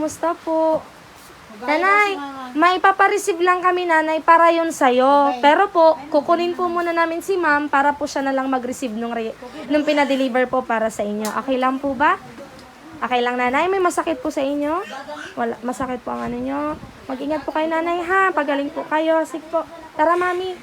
Kumusta po? Nanay, may papareceive lang kami nanay para yun sa'yo. Pero po, kukunin po muna namin si ma'am para po siya na lang mag-receive nung pinadeliver po para sa inyo. Okay lang po ba? Okay lang nanay, may masakit po sa inyo? Wala, masakit po ang ano nyo. Mag-ingat po kayo nanay ha, pagaling po kayo. Sige po. Tara mami.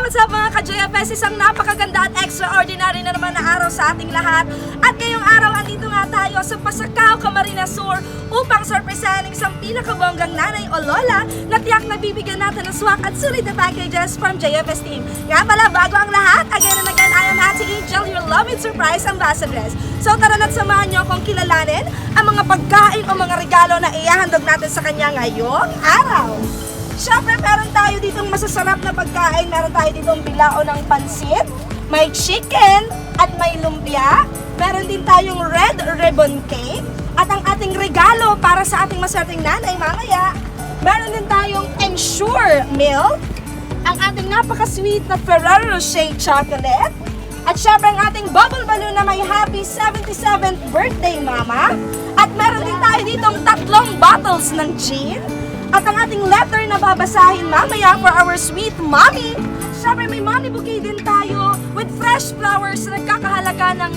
What's up mga ka-JFS? Isang napakaganda at extraordinary na naman na araw sa ating lahat. At ngayong araw, andito nga tayo sa Pasacao, Camarines Sur upang sorpresahan isang pinakabonggang nanay o lola na tiyak na bibigyan natin ng swak at sulit na packages from JFS team. Nga pala, bago ang lahat, again and again, I am Ate Angel, your love and surprise ambassadress. So tara na't samahan nyo akong kilalanin ang mga pagkain o mga regalo na ihahandog natin sa kanya ngayong araw. Siyempre, meron tayo ditong masasarap na pagkain. Meron tayo ditong bilao ng pansit, may chicken, at may lumpia. Meron din tayong red ribbon cake. At ang ating regalo para sa ating maswerteng nanay mamaya, meron din tayong Ensure milk, ang ating napaka-sweet na Ferrero Rocher chocolate, at syempre ang ating bubble balloon na may happy 77th birthday mama. At meron din tayo ditong 3 bottles ng gin. At ang ating letter na babasahin mamaya for our sweet mommy. Siyempre may mommy bouquet din tayo with fresh flowers na nagkakahalaga ng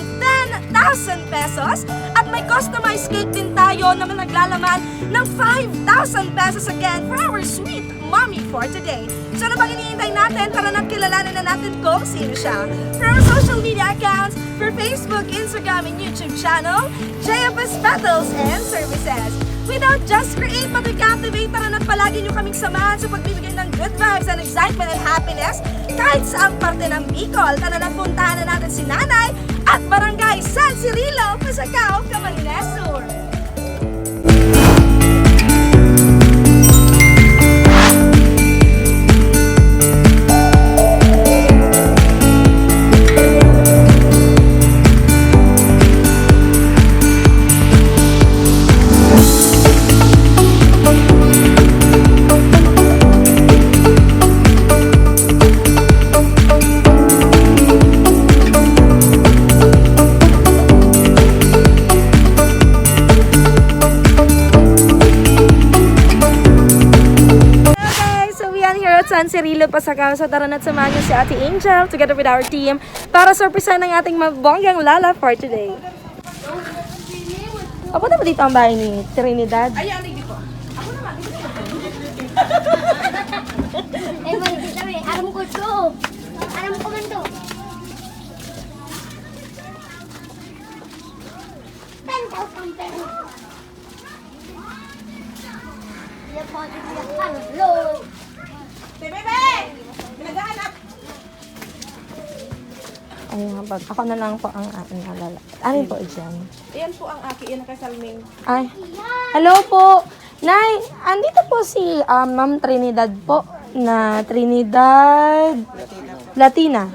10,000 pesos. At may customized cake din tayo na naglalaman ng 5,000 pesos again for our sweet mommy for today. So ano bang iniintay natin? Tara na't kilalanin na natin kung sino siya. For our social media accounts, for Facebook, Instagram, and YouTube channel, JFS Petals and Services. We don't just create but we captivate. Tara na't palagi nyo kaming samahan sa pagbibigay ng good vibes and excitement and happiness kahit sa ang parte ng Bicol. Tara na't puntahan na natin si Nanay at Barangay San Cirilo, Pasacao, Camarines Sur. San Cirilo, Pasacao. So tara na't samahan niyo si Ate Angel together with our team para sorpresahan ng ating mabonggang lala for today. Papunta ba dito ang bahay ni Trinidad? Ay, hindi po. Ako naman. Eh, mali kami. Alam ko to. Alam ko man to. 10,000 pesos. Iya po, hello. Bebe! Pinaghahanap! Ayun nga, ako na lang po ang aking alala. Ano po dyan? Ayan po ang aki, yan kay Salming. Ay, hello po! Nay, andito po si Ma'am Trinidad po, na Trinidad Latina.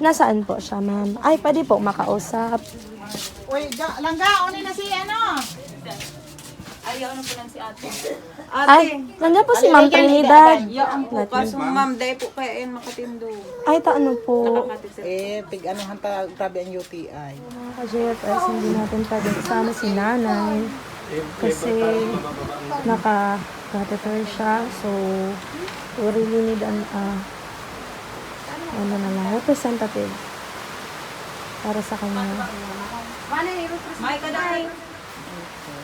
Nasaan po siya, ma'am? Ay, pwede po makausap. Uy, langga, unin na si ano? Ayaw na po lang si ate. Ay, nandiyan po si Ma'am Trinidad. Yaan po, kaso ma'am, dahil po kaya yan makatindo. Ay, ano po. Pig ano hanta grabe ang UTI. Mga ka-JFS, hindi natin pwede isama si nanay. Kasi naka-catheter siya. So, we really need an representative para sa kanya. May kaday.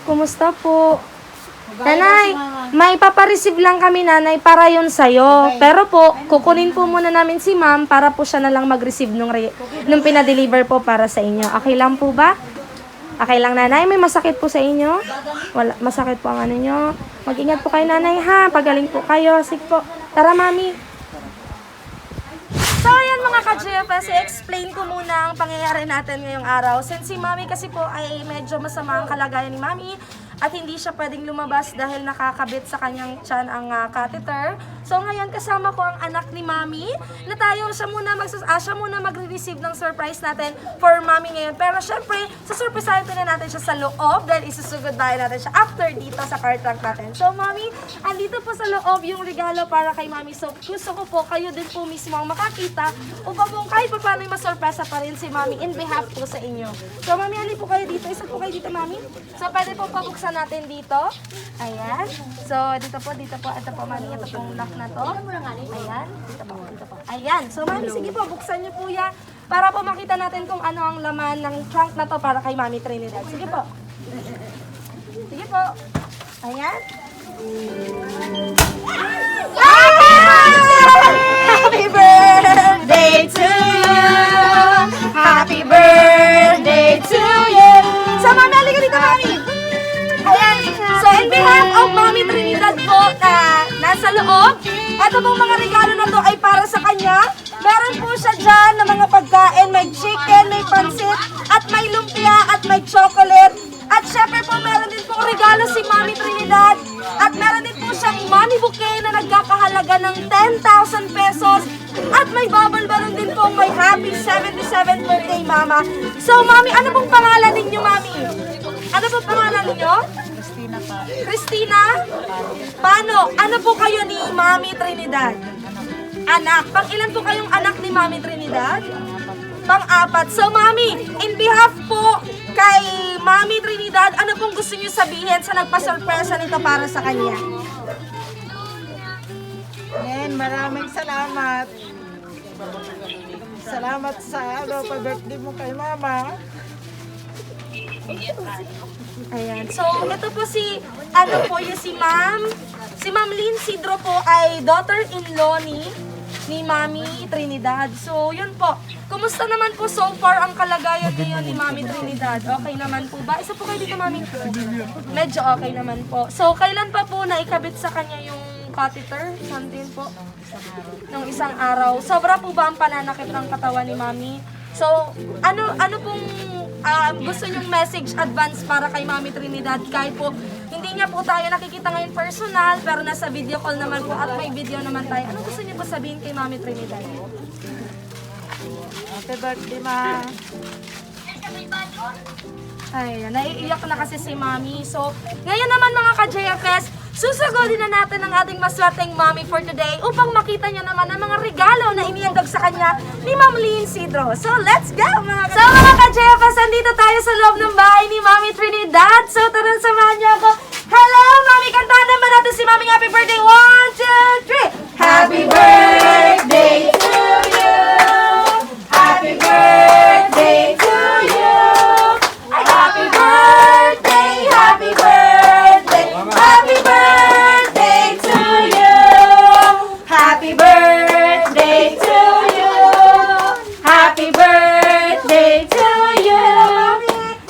Kumusta po? Nanay, may papareceive lang kami nanay para yun sa'yo. Pero po, kukunin po muna namin si ma'am para po siya na lang mag-receive nung pinadeliver po para sa inyo. Okay lang po ba? Okay lang nanay, may masakit po sa inyo? Wala, masakit po ang ano nyo. Mag-ingat po kayo nanay ha, pagaling po kayo. Sige po. Tara mami. So ayan mga ka-JFS, explain ko muna ang pangyayari natin ngayong araw. Since si Mami kasi po ay medyo masama ang kalagayan ni Mami, at hindi siya pwedeng lumabas dahil nakakabit sa kanyang tiyan ang catheter. So ngayon kasama ko ang anak ni Mami na siya muna magre-receive ng surprise natin for Mami ngayon. Pero syempre, surprise na natin siya sa loob dahil isusugod bahay natin siya after dito sa car trunk natin. So Mami, andito po sa loob yung regalo para kay Mami. So gusto ko po kayo din po mismo ang makakita upang po kahit pa paano masurpresa pa rin si Mami in behalf po sa inyo. So Mami, halip po kayo dito. Isa po kayo dito, Mami. So pwede po pabuksan natin dito. Ayan. So dito po. Ito po, Mami. Ito pong lock na to. Ayan. Dito po. Ayan. So Mami, sige po, buksan niyo po yan para po makita natin kung ano ang laman ng trunk na to para kay Mami Trinidad. Sige po. Sige po. Ayan. Happy birthday to you! Happy birthday to you! So, Mami, halika dito, Mami! Ayan. So, in behalf of Mami Trinidad po na nasa loob, ito pong mga regalo na to ay para sa kanya. Meron po siya dyan ng mga pagkain. May chicken, may pansit, at may lumpia, at may chocolate. At syempre po, meron din pong regalo si Mami Trinidad. At meron din po siyang money bouquet na nagkakahalaga ng 10,000 pesos. At may bubble balloon din po, may happy 77th birthday, Mama. So, Mami, ano pong pangalan ninyo, Mami? Ano pong pangalan ninyo? Christina pa. Christina? Paano? Ano po kayo ni Mami Trinidad? Anak. Pang-ilan po kayong anak ni Mami Trinidad? Pang-apat. So, Mami, in behalf po kay Mami Trinidad, ano pong gusto niyo sabihin sa nagpa-surpresa nito para sa kanya? Ayan, maraming salamat. Salamat sa pa-birthday mo kay Mama. Ayan. So, ito po si Ma'am Lynn Sidro po ay daughter-in-law ni Mami Trinidad. So, yun po. Kumusta naman po so far ang kalagayan ngayon ni Mami Trinidad? Okay naman po ba? Isa po kayo dito, Mami. Medyo okay naman po. So, kailan pa po naikabit sa kanya yung catheter? Saan din po? Nung isang araw. Sobra po ba ang pananakit ng katawan ni Mami? So, ano pong gusto nyong message advance para kay Mami Trinidad? Kahit po hindi niya po tayo nakikita ngayon personal, pero nasa video call naman po at may video naman tayo. Ano gusto niyo po sabihin kay Mami Trinidad? Happy birthday, Ma. Ay, naiiyak na kasi si Mami. So, ngayon naman mga ka-JFS, susugodin na natin ang ating maswerteng Mami for today upang makita niyo naman ang mga regalo na inihandog sa kanya ni Ma'am Lynn Sidro. So, let's go mga ka-JFS! So, mga ka-JFS, andito tayo sa loob ng bahay ni Mami Trinidad. So, tara, samahan niyo ako. Hello, Mami! Kantahan naman natin si Mami happy birthday. 1, 2, 3! Happy birthday to you! Happy birthday to you! Happy birthday, happy birthday, happy birthday to you. Happy birthday to you. Happy birthday to you.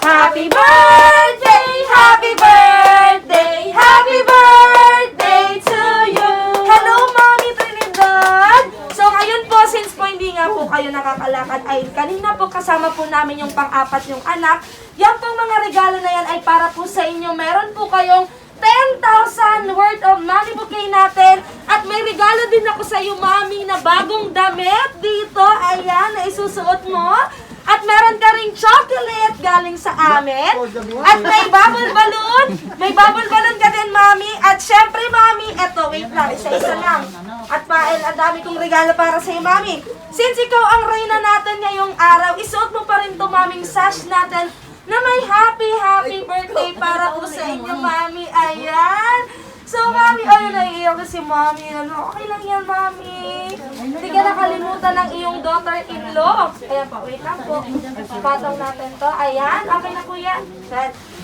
Happy birthday, happy birthday, happy birthday to you. Hello, Mami Trinidad. So ngayon po, since po hindi nga po kayo nakakalakad, ay kanina po kasama po namin yung pang-apat yung anak. Yan pong mga regalo na yan ay para po sa inyo. Meron po kayong 10,000 worth of money bouquet natin. At may regalo din ako sa iyo, Mami, na bagong damit dito. Ayan, na isusuot mo. At meron ka ring chocolate galing sa amin. At may bubble balloon. May bubble balloon ka din, Mami. At syempre, Mami, eto, wait lang, isa-isa lang. At Pael, ang dami kong regalo para sa iyo, Mami. Since ikaw ang reyna natin ngayong araw, isuot mo pa rin to, Maming sash natin na may happy birthday para po sa inyo, Mami. Ayan. So, Mami, ayun, naiiyak na si Mami. Ano, okay lang yan, Mami. Hindi ka nakalimutan ng iyong daughter-in-law. Ayan po, wait lang po. Patong natin to. Ayan, okay na po yan.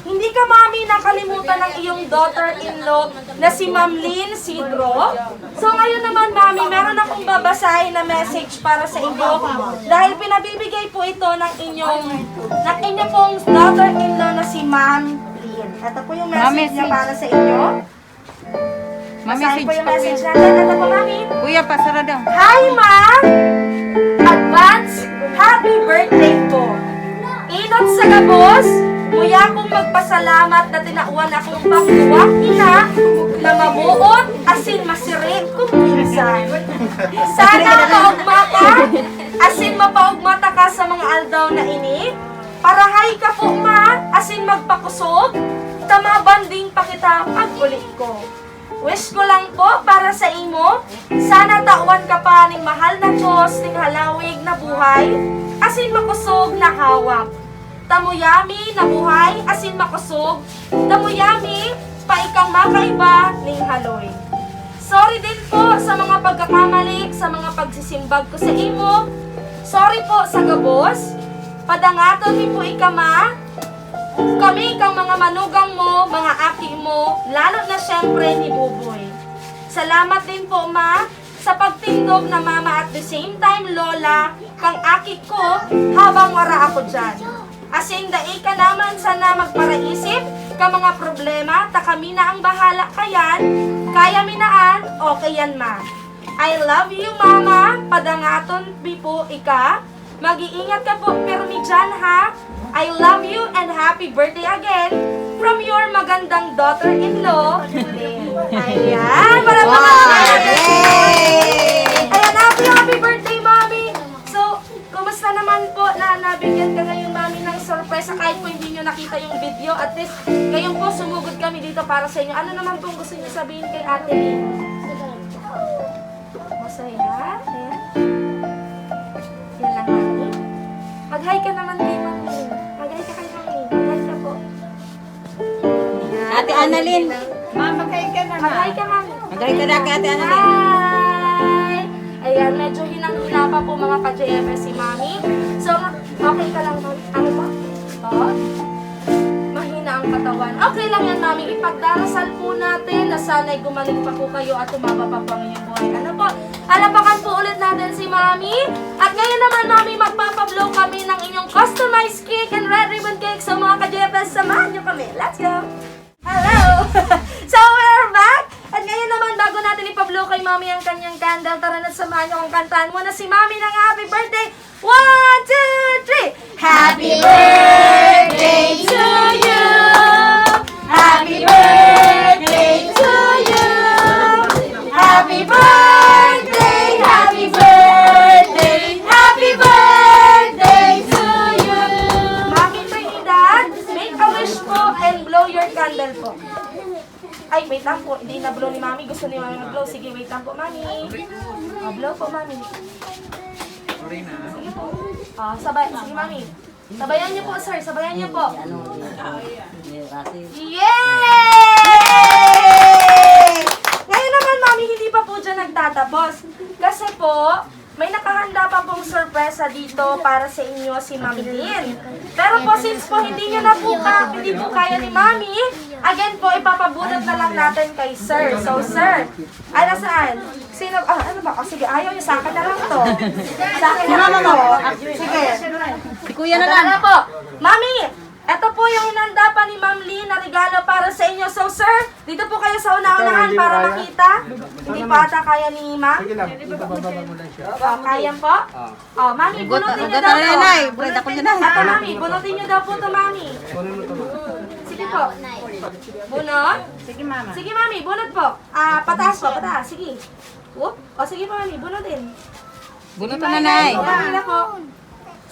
Hindi ka, Mami, nakalimutan ng iyong daughter-in-law na si Ma'am Lynn Sidro. So, ngayon naman, Mami, meron akong babasahin na message para sa inyo. Dahil pinabibigay po ito ng inyong pong daughter-in-law na si Ma'am Lynn. Ito po yung message niya para sa inyo. Basahin po yung message natin. Ito po, Mami. Kuya, pasara daw. Hi, Ma'am! Advance, happy birthday po. Inot sa gabos, Muya akong magpasalamat na tinauan akong pangduwak ina na mabuot asin masirit kung minsan. Sana maugma ka, asin mapaugmata ka sa mga aldaw na ini. Parahay ka po ma, asin magpakusog, tamabanding pa kita pagbulik ko. Wish ko lang po para sa imo, sana tauan ka pa ning mahal na Diyos, ning halawig na buhay, asin makusog na hawak. Tamuyami na buhay, asin makusog, tamuyami, pa ikang makaiba ning haloy. Sorry din po sa mga pagkakamali, sa mga pagsisimbag ko sa imo. Sorry po sa gabos. Padangaton mi po ikama. Kami kang mga manugang mo, mga aki mo, lalo na syempre ni Buboy. Salamat din po ma sa pagtindog na mama at the same time lola kang aki ko habang wara ako dyan. Asin dai ka naman sana magparaisip ka mga problema, ta kami na ang bahala kayan, kaya minaan, okay yan ma. I love you mama, padangaton mi po ika, mag-iingat ka po pero mi dyan ha. I love you and happy birthday again from your magandang daughter-in-law, Lynn. Ayan, palakpakan natin. Ayan, happy birthday, Mami. So, kumusta naman po na nabigyan ka ngayon, Mami, ng surprise kahit po hindi nyo nakita yung video. At least, ngayon po sumugod kami dito para sa inyo. Ano naman pong gusto nyo sabihin kay Ate Lynn? Masaya? Ayan. Yan lang, Mami. Mag-hi ka naman kay Mami. Mag-hi ka kay Mami. Mag-hi ka po. Ate Annalyn. Mamagay ka na. Mag-hi ka, Mami. Magaling ka na kay Ate Annalyn. Hi! Ayan, medyo hinang-hina pa po mga ka-JFS si Mami. So, okay ka lang, Mami? Ano po? Po? Mahina ang katawan. Okay lang yan, Mami. Ipagdarasal po natin na sana'y gumaling pa po kayo at tumaba pa po ang inyong buhay. Ano po? Alapakan po ulit natin si Mami. At ngayon naman, Mami, magpapablow kami ng inyong customized cake and red ribbon cake. So, mga ka-JFS, samahan nyo kami. Let's go! Hello! So, we're back! At ngayon naman, bago natin ipablow kay Mami ang kanyang candle, tara na samahan nyo kung kantahan mo na si Mami ng happy birthday. 1, 2, 3! Happy birthday to you! Happy birthday to you! Happy birthday! Happy birthday! Happy birthday to you! Mami Trinidad, make a wish po and blow your candle po. Ay, wait lang po. Hindi na-blow ni Mami. Gusto ni Mami mag-blow. Sige, wait lang po, Mami. Blow po, Mami. Sige po. Sabay. Sige, Mami. Sabayan niyo po, sir. Sabayan niyo po. Yay! Ngayon naman, Mami, hindi pa po dyan nagtatapos. Kasi po, may nakahanda pa pong sorpresa dito para sa inyo si Mami Lynn. Pero po, since po hindi po kaya ni Mami, again po, ipapabunot na lang natin kay Sir. So, Sir, ay, nasaan? Sino, ano ba? Sige, ayaw niyo, sa akin na lang to. Sa akin na lang to. Sige. Si Kuya na Ito lang. na po. Mami, ito po yung hinanda pa ni Ma'am Lynn na regalo para sa inyo. So, Sir, dito po kayo sa una-unahan para makita. Hindi pa ata kaya ni Ma'am. Sige lang, ibababa mo lang siya. Kaya po? Mami, bunutin niyo Ugat daw na to. nanay. Bulit ako dyan na. Ito, Mami, bunutin niyo daw po to, Mami. Kunin mo ito. Sige po. Bunot? Sige, mama. Sige, Mami, bunot po. Pataas po, pataas. Sige. Whoop. O, sige po, Mami, bunutin. Bunot na nanay. O, Mami na po.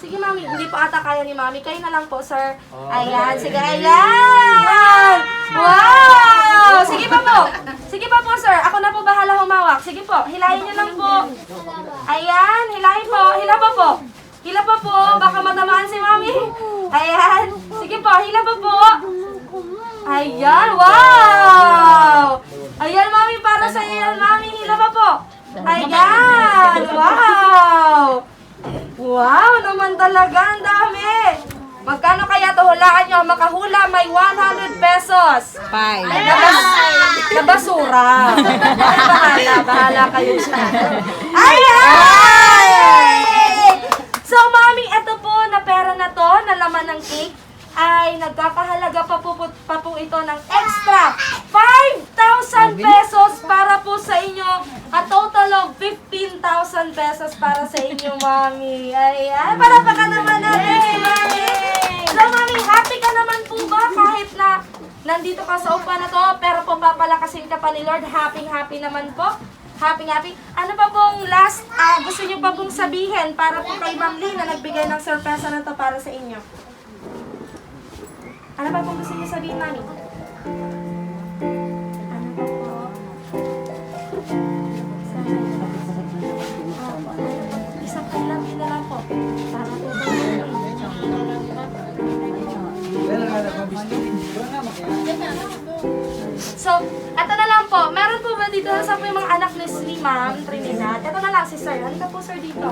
Sige, Mami. Hindi po ata kaya ni Mami. Kayo na lang po, Sir. Ayan. Sige, ayan. Wow! Sige pa po. Sige pa po, Sir. Ako na po bahala humawak. Sige po. Hilahin niyo lang po. Ayan. Hilahin po. Hila pa po. Hila pa po. Baka matamaan si Mami. Ayan. Sige po. Hila pa po. Ayan. Wow! Ayan, Mami. Para sa iyo yan, Mami. Hila pa po. Ayan. Wow! Wow, naman talaga, ang dami. Magkano kaya to? Hulaan nyo. Makahula, may 100 pesos. Bye. Na basura. Bahala kayo siya. Ayan! So, Mami, ito po na pera na to, na laman ng cake, ay nagkakahalaga pa po ito ng extra 5,000 pesos para po sa inyo. A total of 15,000 pesos para sa inyo, Mami. Ayan. Para pa ka naman natin, Mami. So, Mami, happy ka naman po po ba kahit na nandito ka sa upa na to, pero po papalakasin ka pa ni Lord, happy naman po? Happy. Ano pa pong last gusto niyo pa pong sabihin para po kay Ma'am Lee na nagbigay ng sorpresa na to para sa inyo? Ano pa pong gusto niyo sabihin, Mami? Ano pa po? Isang I love you na lang po. Para po ba? So, eto na lang po. Meron po ba dito sa po yung mga anak ni Ma'am Trinidad? Eto na lang si Sir. Halika po, Sir, dito.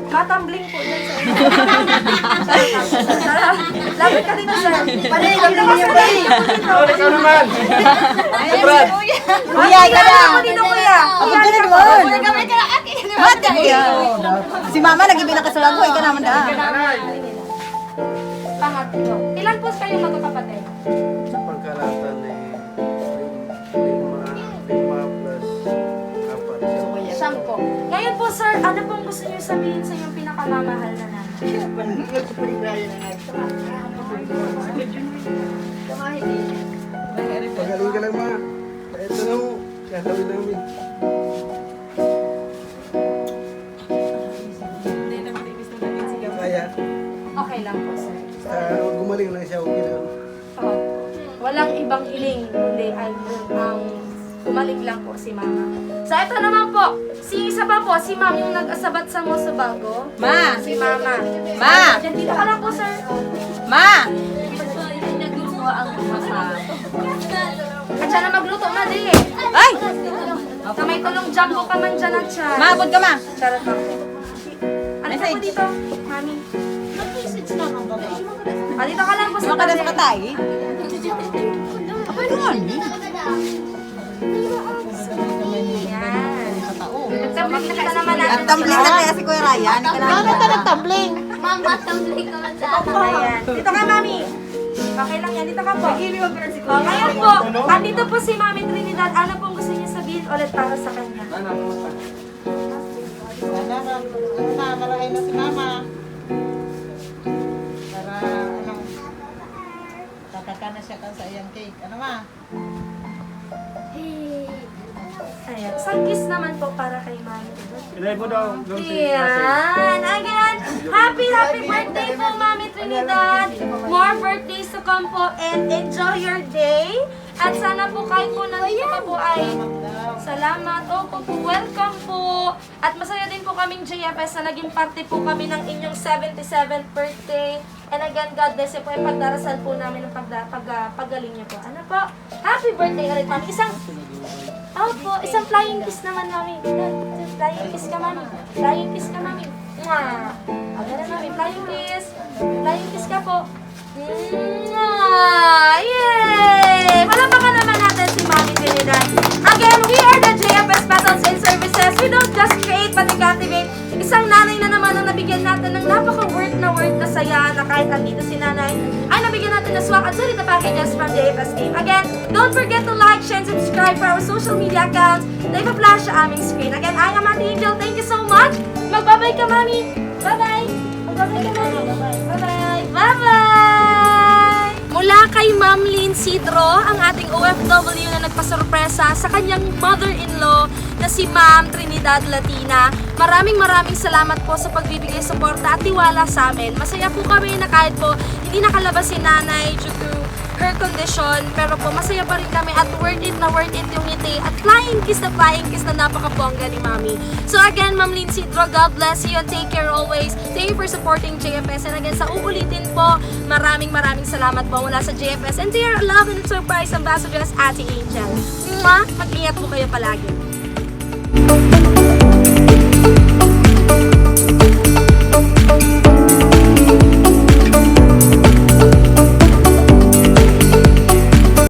Matambling po dyan, Sir. Lapit ka dito, Sir. Lapit ka dito. Ikaw naman! Brad! Kuya, ikaw na. Ako dito, Kuya. Ako dyan doon. Ba't kaya? Si mama nag-ibig na kasalago, ikaw naman da. Pangatlo. Ilan po kayo magkakapatid? Sa pagkalatan lima plus apat. Sampo. Ngayon po, Sir, ano pong gusto niyo sabihin sa inyong pinakamamahal na nanay? Pagaling ka lang ma. Ito na mo. Gagawin namin. Kaya, Okay lang po, Sir. gumaling lang siya. Okay lang. Opo. Walang ibang hiling, kundi ay ang gumaling lang po si Mama. So, ito naman po. Si isa pa po, si Ma'am, yung nag-asabat sa mo sa bago. Ma! Si Mama. Ma! Diyan, dito ka lang po, Sir. Ma! Nagluto ang masarap. At siya na magluto, ma, di. Ay! Sa may tulong jumbo ka man dyan at siya. Maabot ka ma! Charot lang po. Ano ka po dito, Mami? Dito ka lang po sa Makada sa tabi. katay. Apa yun nga ni? Yan. Katao. So, makikita naman natin. Nagtumbling na kaya si Kuya Ryan. Ano ito nagtumbling? Mama, tumbling ka man sa akin. Ayan. Dito ka, Mami. Okay lang yan. Dito ka po. Ngayon po, andito po si Mami Trinidad. Ano pong gusto niya sabihin ulit para sa kanya? Sana malahay na si mama. Para tataka na siya sa iyang cake. Ano ma? Ayan. Isang kiss naman po para kay Mami. Inay mo daw. Ayan. Again, happy birthday po, Mami Trinidad. More birthdays to come po and enjoy your day. At sana po kahit po nandito ka po ay salamat. Opo po, welcome po. At masaya din po kaming JFS na naging parte po kami ng inyong 77th birthday. And again, God bless you po. Yung pagdarasal po namin ng paggaling niyo po. Ano po? Happy birthday ulit, Mami. Isang flying kiss naman, Mami. Flying kiss ka, Mami. Flying kiss ka, Mami. Mwah! Agad na, Mami. Flying kiss. Flying kiss ka po. Mwah! Yay! Palapakan naman natin si Mami Trinidad. Again, we are the JFS Petals and Services. We don't just create but we cultivate. Isang nanay na naman ang nabigyan natin ng napaka-worth na saya na kahit andito si nanay, ay nabigyan natin na swak at sulit na packages from JFS team. Again, don't forget to like, share, and subscribe for our social media accounts na ipa-flash sa aming screen. Again, I am Ate Angel. Thank you so much. Magbabay ka, Mami. Bye-bye. Magbabay ka, Mami. Bye-bye. Bye-bye. Mula kay Ma'am Lynn Sidro, ang ating OFW na nagpasorpresa sa kanyang mother-in-law na si Ma'am Trinidad Latina. Maraming salamat po sa pagbibigay suporta at tiwala sa amin. Masaya po kami na kahit po hindi nakalabas si nanay due to her condition, pero po masaya pa rin kami at worth it yung ngiti at flying kiss na napakabongga ni Mami. So again, Ma'am Lynn Sidro, God bless you and take care always. Thank you for supporting JFS. And again, sa uulitin po, maraming salamat po mula sa JFS and to your love and surprise ambassadors, Ate Angel. Mag-ingat po kayo palagi.